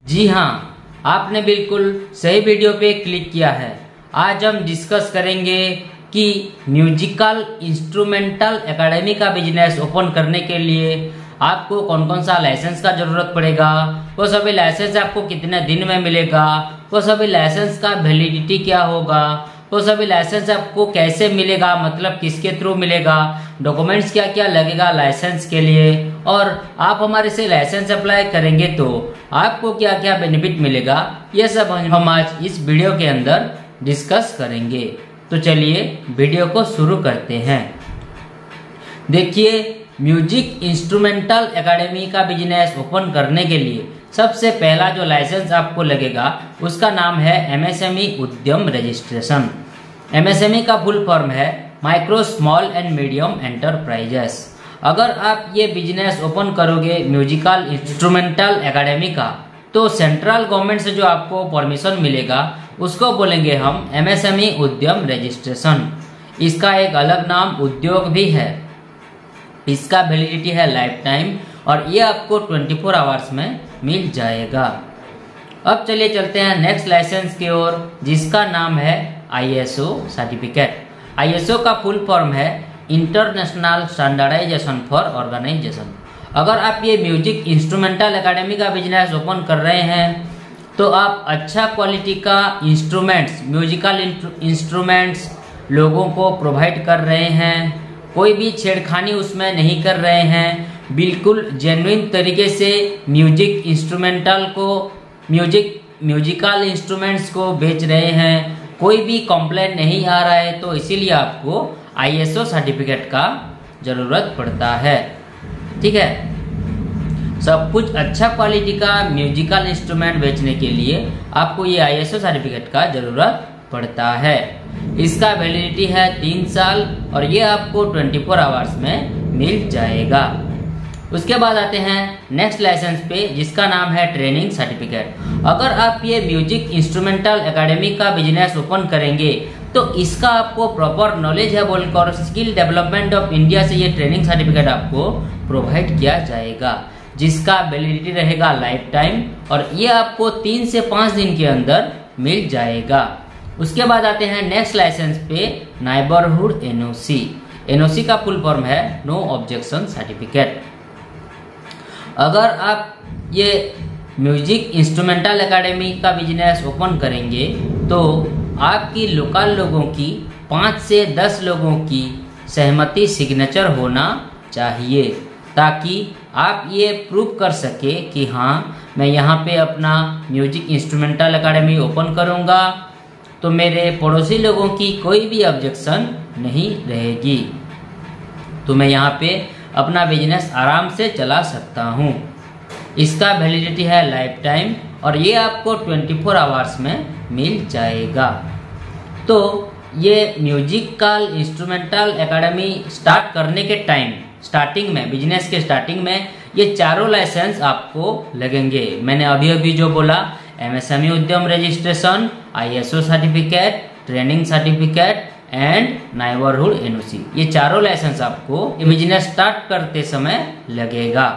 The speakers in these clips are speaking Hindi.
जी हाँ, आपने बिल्कुल सही वीडियो पे क्लिक किया है। आज हम डिस्कस करेंगे कि म्यूजिकल इंस्ट्रूमेंटल एकेडमी का बिजनेस ओपन करने के लिए आपको कौन कौन सा लाइसेंस का जरूरत पड़ेगा, वो सभी लाइसेंस आपको कितने दिन में मिलेगा, वो सभी लाइसेंस का वैलिडिटी क्या होगा, वो सभी लाइसेंस आपको कैसे मिलेगा, मतलब किसके थ्रू मिलेगा, डॉक्यूमेंट्स क्या क्या लगेगा लाइसेंस के लिए, और आप हमारे से लाइसेंस अप्लाई करेंगे तो आपको क्या क्या बेनिफिट मिलेगा, ये सब हम आज इस वीडियो के अंदर डिस्कस करेंगे। तो चलिए वीडियो को शुरू करते हैं। देखिए, म्यूजिक इंस्ट्रूमेंटल एकेडमी का बिजनेस ओपन करने के लिए सबसे पहला जो लाइसेंस आपको लगेगा उसका नाम है एमएसएमई उद्यम रजिस्ट्रेशन। एमएसएमई का फुल फॉर्म है micro small and medium enterprises. अगर आप ये बिजनेस ओपन करोगे म्यूजिकल इंस्ट्रूमेंटल एकेडमी का, तो सेंट्रल गवर्नमेंट से जो आपको परमिशन मिलेगा उसको बोलेंगे हम एमएसएमई उद्यम रजिस्ट्रेशन। इसका एक अलग नाम उद्योग भी है। इसका वैलिडिटी है लाइफ टाइम और ये आपको 24 आवर्स में मिल जाएगा। अब चलिए चलते हैं नेक्स्ट लाइसेंस की ओर, जिसका नाम है आईएसओ सर्टिफिकेट। आईएसओ का फुल फॉर्म है इंटरनेशनल स्टैंडर्डाइजेशन फॉर ऑर्गेनाइजेशन। अगर आप ये म्यूजिक इंस्ट्रूमेंटल एकेडमी का बिजनेस ओपन कर रहे हैं तो आप अच्छा क्वालिटी का इंस्ट्रूमेंट्स, म्यूजिकल इंस्ट्रूमेंट्स लोगों को प्रोवाइड कर रहे हैं, कोई भी छेड़खानी उसमें नहीं कर रहे हैं, बिल्कुल जेन्युइन तरीके से म्यूजिक इंस्ट्रूमेंटल को म्यूजिकल इंस्ट्रूमेंट्स को बेच रहे हैं, कोई भी कंप्लेंट नहीं आ रहा है, तो इसीलिए आपको आईएसओ सर्टिफिकेट का जरूरत पड़ता है। ठीक है, सब कुछ अच्छा क्वालिटी का म्यूजिकल इंस्ट्रूमेंट बेचने के लिए आपको ये आईएसओ सर्टिफिकेट का जरूरत पड़ता है। इसका वैलिडिटी है 3 साल और ये आपको 24 आवर्स में मिल जाएगा। उसके बाद आते हैं नेक्स्ट लाइसेंस पे, जिसका नाम है ट्रेनिंग सर्टिफिकेट। अगर आप ये म्यूजिक इंस्ट्रूमेंटल एकेडमी का बिजनेस ओपन करेंगे तो इसका आपको प्रॉपर नॉलेज है बोलकर स्किल डेवलपमेंट ऑफ इंडिया से ये ट्रेनिंग सर्टिफिकेट आपको प्रोवाइड किया जाएगा, जिसका वैलिडिटी रहेगा लाइफ टाइम और ये आपको 3 से 5 दिन के अंदर मिल जाएगा। उसके बाद आते हैं नेक्स्ट लाइसेंस पे, नाइबरहुड एनओसी। एनओसी का फुल फॉर्म है नो ऑब्जेक्शन सर्टिफिकेट। अगर आप ये म्यूजिक इंस्ट्रूमेंटल एकेडमी का बिजनेस ओपन करेंगे तो आपकी लोकल लोगों की 5 से 10 लोगों की सहमति सिग्नेचर होना चाहिए, ताकि आप ये प्रूव कर सके कि हाँ, मैं यहाँ पे अपना म्यूजिक इंस्ट्रूमेंटल एकेडमी ओपन करूँगा तो मेरे पड़ोसी लोगों की कोई भी ऑब्जेक्शन नहीं रहेगी, तो मैं यहाँ पे अपना बिजनेस आराम से चला सकता हूँ। इसका वैलिडिटी है लाइफ टाइम और ये आपको 24 आवर्स में मिल जाएगा। तो ये म्यूजिकल इंस्ट्रूमेंटल एकेडमी स्टार्ट करने के टाइम, स्टार्टिंग में, बिजनेस के स्टार्टिंग में ये चारों लाइसेंस आपको लगेंगे। मैंने अभी जो बोला, एमएसएमई उद्यम registration, ISO certificate, training certificate and neighbourhood NOC, ये चारों लाइसेंस आपको बिजनेस स्टार्ट करते समय लगेगा।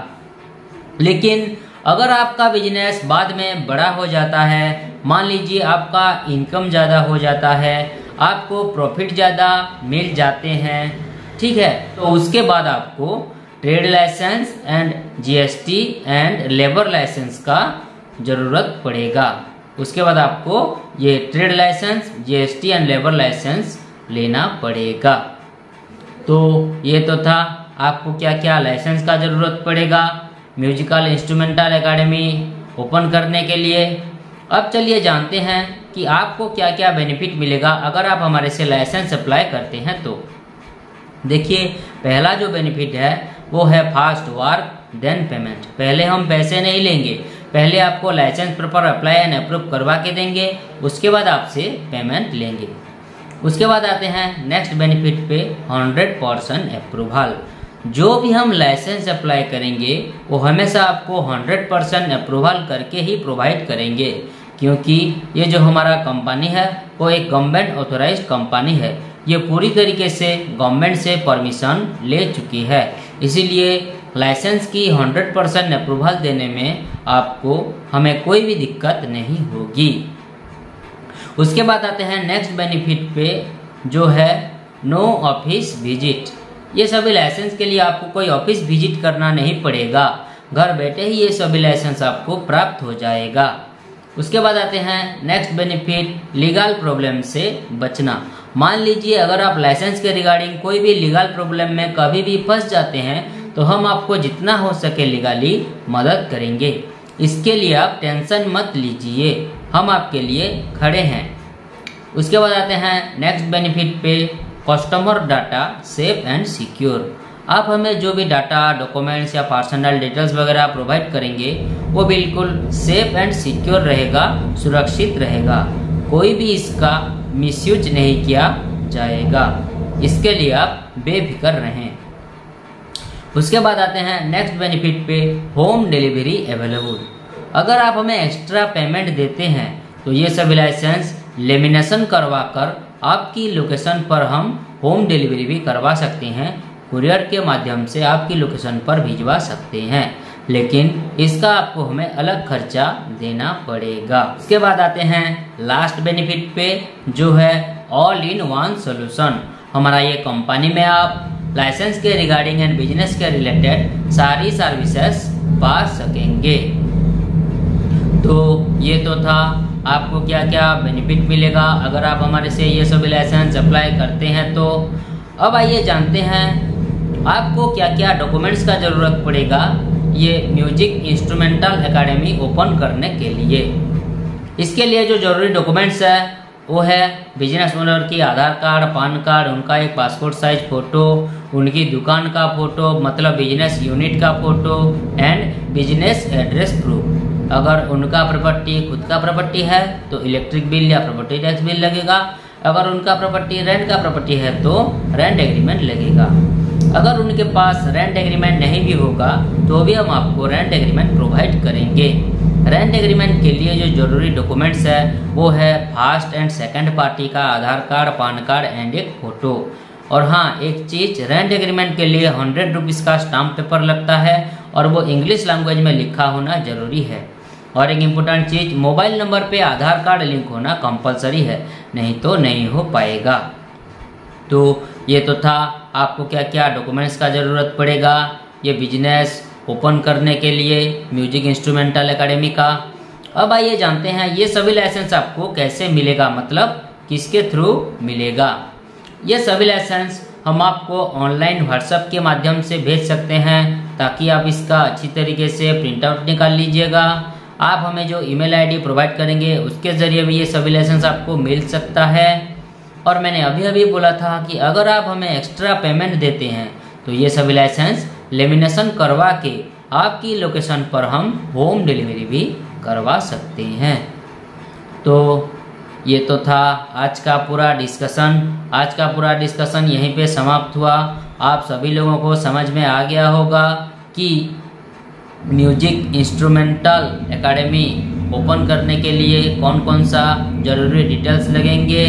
लेकिन अगर आपका बिजनेस बाद में बड़ा हो जाता है, मान लीजिए आपका इनकम ज़्यादा हो जाता है, आपको प्रॉफिट ज़्यादा मिल जाते हैं, ठीक है, तो उसके बाद आपको trade licence and GST and labour licence का जरूरत पड़ेगा। उसके बाद आपको ये trade licence, GST and labour licence लेना पड़ेगा। तो ये तो था आपको क्या क्या लाइसेंस का जरूरत पड़ेगा म्यूजिकल इंस्ट्रूमेंटल एकेडमी ओपन करने के लिए। अब चलिए जानते हैं कि आपको क्या क्या बेनिफिट मिलेगा अगर आप हमारे से लाइसेंस अप्लाई करते हैं। तो देखिए, पहला जो बेनिफिट है वो है फास्ट वर्क देन पेमेंट। पहले हम पैसे नहीं लेंगे, पहले आपको licence paper apply and approve करवा के देंगे, उसके बाद आपसे पेमेंट लेंगे। उसके बाद आते हैं नेक्स्ट बेनिफिट पे, 100% अप्रूवल। जो भी हम लाइसेंस अप्लाई करेंगे वो हमेशा आपको 100% अप्रूवल करके ही प्रोवाइड करेंगे, क्योंकि ये जो हमारा कंपनी है वो एक गवर्नमेंट ऑथोराइज्ड कंपनी है। ये पूरी तरीके से गवर्नमेंट से परमिशन ले चुकी है, इसीलिए लाइसेंस की 100% अप्रूवल देने में आपको हमें कोई भी दिक्कत नहीं होगी। उसके बाद आते हैं नेक्स्ट बेनिफिट पे, जो है नो ऑफिस विजिट। ये सभी लाइसेंस के लिए आपको कोई ऑफिस विजिट करना नहीं पड़ेगा, घर बैठे ही ये सभी लाइसेंस आपको प्राप्त हो जाएगा। उसके बाद आते हैं नेक्स्ट बेनिफिट, लीगल प्रॉब्लम से बचना। मान लीजिए अगर आप लाइसेंस के रिगार्डिंग कोई भी लीगल प्रॉब्लम में कभी भी फंस जाते हैं तो हम आपको जितना हो सके लीगली मदद करेंगे। इसके लिए आप टेंशन मत लीजिए, हम आपके लिए खड़े हैं। उसके बाद आते हैं नेक्स्ट बेनिफिट पे, customer data safe and secure. आप हमें जो भी डाटा, डॉक्यूमेंट्स या पर्सनल डिटेल्स वगैरह प्रोवाइड करेंगे वो बिल्कुल सेफ एंड सिक्योर रहेगा, सुरक्षित रहेगा, कोई भी इसका मिसयूज नहीं किया जाएगा। इसके लिए आप बेफिक्र रहें। उसके बाद आते हैं नेक्स्ट बेनिफिट पे, होम डिलीवरी अवेलेबल। अगर आप हमें एक्स्ट्रा पेमेंट देते हैं तो ये सभी लाइसेंस लेमिनेशन करवा कर आपकी लोकेशन पर हम होम डिलीवरी भी करवा सकते हैं, कुरियर के माध्यम से आपकी लोकेशन पर भिजवा सकते हैं, लेकिन इसका आपको हमें अलग खर्चा देना पड़ेगा। उसके बाद आते हैं लास्ट बेनिफिट पे, जो है ऑल इन वन सोल्यूशन। हमारा ये कंपनी में आप लाइसेंस के रिगार्डिंग एंड बिजनेस के रिलेटेड सारी सर्विसेज पा सकेंगे। तो ये तो था आपको क्या क्या बेनिफिट मिलेगा अगर आप हमारे से ये सभी लाइसेंस अप्लाई करते हैं। तो अब आइए जानते हैं आपको क्या क्या डॉक्यूमेंट्स का ज़रूरत पड़ेगा ये म्यूजिक इंस्ट्रूमेंटल एकेडमी ओपन करने के लिए। इसके लिए जो जरूरी डॉक्यूमेंट्स है वो है बिजनेस ओनर की आधार कार्ड, पान कार्ड, उनका एक पासपोर्ट साइज फ़ोटो, उनकी दुकान का फ़ोटो मतलब बिजनेस यूनिट का photo and business address proof. अगर उनका प्रॉपर्टी खुद का प्रॉपर्टी है तो इलेक्ट्रिक बिल या प्रॉपर्टी टैक्स बिल लगेगा। अगर उनका प्रॉपर्टी रेंट का प्रॉपर्टी है तो रेंट एग्रीमेंट लगेगा। अगर उनके पास रेंट एग्रीमेंट नहीं भी होगा तो भी हम आपको रेंट एग्रीमेंट प्रोवाइड करेंगे। रेंट एग्रीमेंट के लिए जो जरूरी डॉक्यूमेंट्स है वो है फर्स्ट एंड सेकंड पार्टी का आधार कार्ड, पान कार्ड एंड एक फ़ोटो। और हाँ, एक चीज़, रेंट एग्रीमेंट के लिए 100 रुपीज़ का स्टाम्प पेपर लगता है और वो इंग्लिश लैंग्वेज में लिखा होना जरूरी है। और एक इम्पोर्टेंट चीज़, मोबाइल नंबर पे आधार कार्ड लिंक होना कंपलसरी है, नहीं तो नहीं हो पाएगा। तो ये तो था आपको क्या क्या डॉक्यूमेंट्स का ज़रूरत पड़ेगा ये बिजनेस ओपन करने के लिए म्यूजिक इंस्ट्रूमेंटल एकेडमी का। अब आइए जानते हैं ये सभी लाइसेंस आपको कैसे मिलेगा, मतलब किसके थ्रू मिलेगा। ये सभी लाइसेंस हम आपको ऑनलाइन व्हाट्सएप के माध्यम से भेज सकते हैं ताकि आप इसका अच्छी तरीके से प्रिंट आउट निकाल लीजिएगा। आप हमें जो ईमेल आईडी प्रोवाइड करेंगे उसके ज़रिए भी ये सभी लाइसेंस आपको मिल सकता है। और मैंने अभी बोला था कि अगर आप हमें एक्स्ट्रा पेमेंट देते हैं तो ये सभी लाइसेंस लेमिनेशन करवा के आपकी लोकेशन पर हम होम डिलीवरी भी करवा सकते हैं। तो ये तो था आज का पूरा डिस्कशन यहीं पे समाप्त हुआ। आप सभी लोगों को समझ में आ गया होगा कि म्यूजिक इंस्ट्रूमेंटल एकेडमी ओपन करने के लिए कौन कौन सा ज़रूरी डिटेल्स लगेंगे।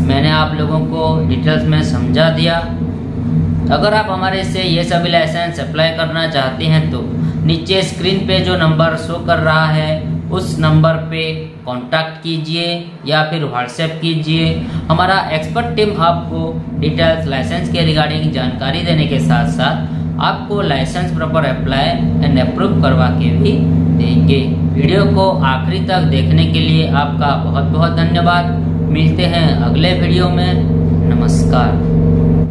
मैंने आप लोगों को डिटेल्स में समझा दिया। अगर आप हमारे से ये सभी लाइसेंस अप्लाई करना चाहते हैं तो नीचे स्क्रीन पे जो नंबर शो कर रहा है उस नंबर पे कांटेक्ट कीजिए या फिर व्हाट्सएप कीजिए। हमारा एक्सपर्ट टीम आपको डिटेल्स लाइसेंस के रिगार्डिंग जानकारी देने के साथ साथ आपको licence proper apply and approve करवा के भी देंगे। वीडियो को आखिरी तक देखने के लिए आपका बहुत बहुत धन्यवाद। मिलते हैं अगले वीडियो में। नमस्कार।